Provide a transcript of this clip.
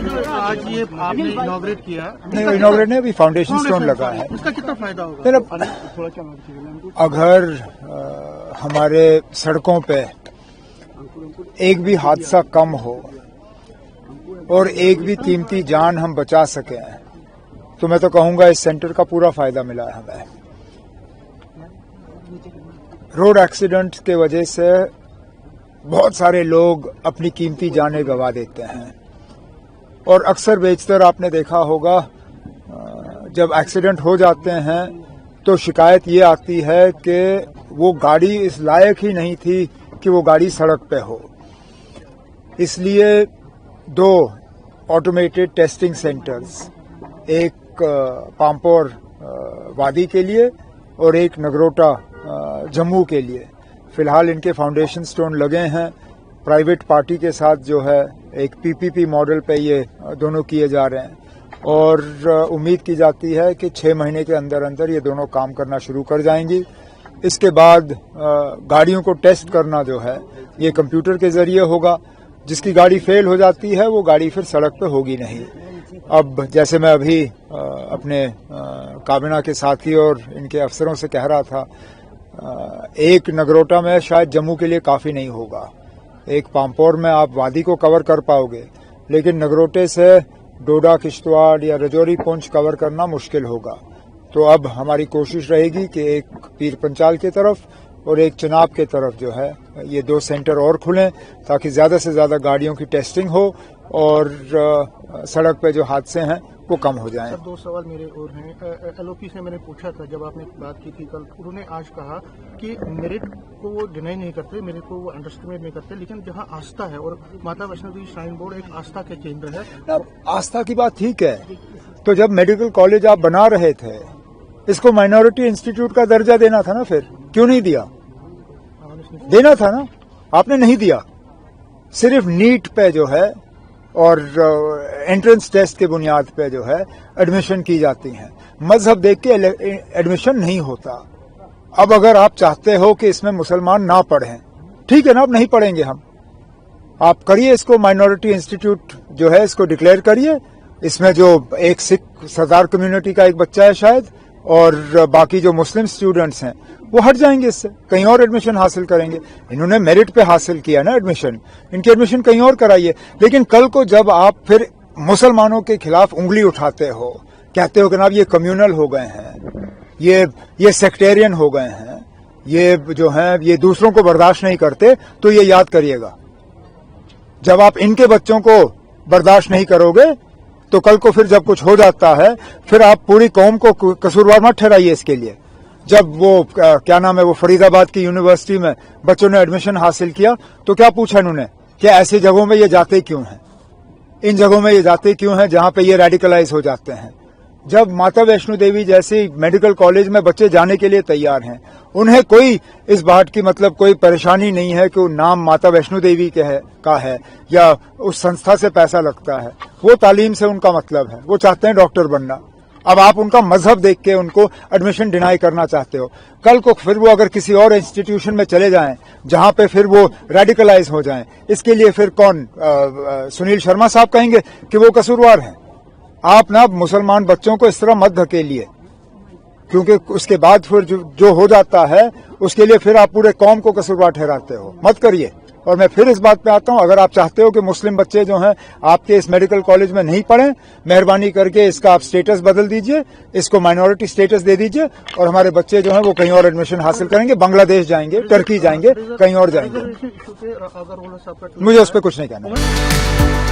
जो आज ये आपने इनॉग्रेट किया, नहीं इनॉग्रेट नहीं, अभी फाउंडेशन स्टोन लगा है। इसका कितना फायदा होगा? अगर हमारे सड़कों पे एक भी हादसा कम हो और एक भी कीमती जान हम बचा सकें तो मैं तो कहूंगा इस सेंटर का पूरा फायदा मिला है हमें। रोड एक्सीडेंट के वजह से बहुत सारे लोग अपनी कीमती जानें गंवा देते हैं और अक्सर बेशतर आपने देखा होगा जब एक्सीडेंट हो जाते हैं तो शिकायत ये आती है कि वो गाड़ी इस लायक ही नहीं थी कि वो गाड़ी सड़क पे हो। इसलिए 2 ऑटोमेटेड टेस्टिंग सेंटर्स, एक पाम्पोर वादी के लिए और एक नगरोटा जम्मू के लिए, फिलहाल इनके फाउंडेशन स्टोन लगे हैं। प्राइवेट पार्टी के साथ जो है एक पीपीपी मॉडल पे ये दोनों किए जा रहे हैं और उम्मीद की जाती है कि 6 महीने के अंदर अंदर ये दोनों काम करना शुरू कर जाएंगी। इसके बाद गाड़ियों को टेस्ट करना जो है ये कंप्यूटर के जरिए होगा। जिसकी गाड़ी फेल हो जाती है वो गाड़ी फिर सड़क पे होगी नहीं। अब जैसे मैं अभी अपने काबिना के साथी और इनके अफसरों से कह रहा था, एक नगरोटा में शायद जम्मू के लिए काफी नहीं होगा, एक पाम्पोर में आप वादी को कवर कर पाओगे, लेकिन नगरोटे से डोडा, किश्तवाड़ या रजौरी, पुंछ कवर करना मुश्किल होगा। तो अब हमारी कोशिश रहेगी कि एक पीर पंचाल की तरफ और एक चिनाब की तरफ जो है ये 2 सेंटर और खुलें ताकि ज्यादा से ज्यादा गाड़ियों की टेस्टिंग हो और सड़क पे जो हादसे हैं वो कम हो जाएं। सर 2 सवाल मेरे और हैं। एलओपी से मैंने पूछा था जब आपने बात की थी कल, उन्होंने आज कहा कि मेरिट को वो डिनाई नहीं करते, मेरिट को वो अंडरस्टिमेट नहीं करते, लेकिन जहां आस्था है और माता वैष्णो देवी श्राइन बोर्ड एक आस्था के केंद्र है। आस्था की बात ठीक है, तो जब मेडिकल कॉलेज आप बना रहे थे इसको माइनॉरिटी इंस्टीट्यूट का दर्जा देना था ना, फिर क्यों नहीं दिया? देना था ना, आपने नहीं दिया। सिर्फ नीट पे जो है और एंट्रेंस टेस्ट के बुनियाद पे जो है एडमिशन की जाती हैं, मजहब देख के एडमिशन नहीं होता। अब अगर आप चाहते हो कि इसमें मुसलमान ना पढ़ें, ठीक है ना, अब नहीं पढ़ेंगे हम, आप करिए इसको माइनॉरिटी इंस्टीट्यूट जो है इसको डिक्लेयर करिए। इसमें जो एक सिख सरदार कम्युनिटी का एक बच्चा है शायद और बाकी जो मुस्लिम स्टूडेंट्स हैं वो हट जाएंगे, इससे कहीं और एडमिशन हासिल करेंगे। इन्होंने मेरिट पे हासिल किया ना एडमिशन, इनकी एडमिशन कहीं और कराइए। लेकिन कल को जब आप फिर मुसलमानों के खिलाफ उंगली उठाते हो, कहते हो कि ना ये कम्युनल हो गए हैं, ये सेक्टेरियन हो गए हैं, ये जो है ये दूसरों को बर्दाश्त नहीं करते, तो ये याद करिएगा जब आप इनके बच्चों को बर्दाश्त नहीं करोगे तो कल को फिर जब कुछ हो जाता है फिर आप पूरी कौम को कसूरवार मत ठहराइए इसके लिए। जब वो क्या नाम है वो फरीदाबाद की यूनिवर्सिटी में बच्चों ने एडमिशन हासिल किया तो क्या पूछा इन्होंने कि ऐसी जगहों में ये जाते क्यों हैं, इन जगहों में ये जाते क्यों हैं जहां पे ये रेडिकलाइज हो जाते हैं। जब माता वैष्णो देवी जैसे मेडिकल कॉलेज में बच्चे जाने के लिए तैयार हैं, उन्हें कोई इस बात की मतलब कोई परेशानी नहीं है कि वो नाम माता वैष्णो देवी का है या उस संस्था से पैसा लगता है, वो तालीम से उनका मतलब है, वो चाहते हैं डॉक्टर बनना। अब आप उनका मजहब देख के उनको एडमिशन डिनाई करना चाहते हो, कल को फिर वो अगर किसी और इंस्टीट्यूशन में चले जाएं जहां पे फिर वो रेडिकलाइज हो जाएं, इसके लिए फिर कौन सुनील शर्मा साहब कहेंगे कि वो कसूरवार हैं। आप ना मुसलमान बच्चों को इस तरह मत धकेलिए, क्योंकि उसके बाद फिर जो हो जाता है उसके लिए फिर आप पूरे कौम को कसूरवार ठहराते हो, मत करिए। और मैं फिर इस बात पे आता हूं, अगर आप चाहते हो कि मुस्लिम बच्चे जो हैं आपके इस मेडिकल कॉलेज में नहीं पढ़ें, मेहरबानी करके इसका आप स्टेटस बदल दीजिए, इसको माइनॉरिटी स्टेटस दे दीजिए और हमारे बच्चे जो हैं वो कहीं और एडमिशन हासिल करेंगे, बांग्लादेश जाएंगे, टर्की जाएंगे, कहीं और जाएंगे। मुझे उस पर कुछ नहीं कहना।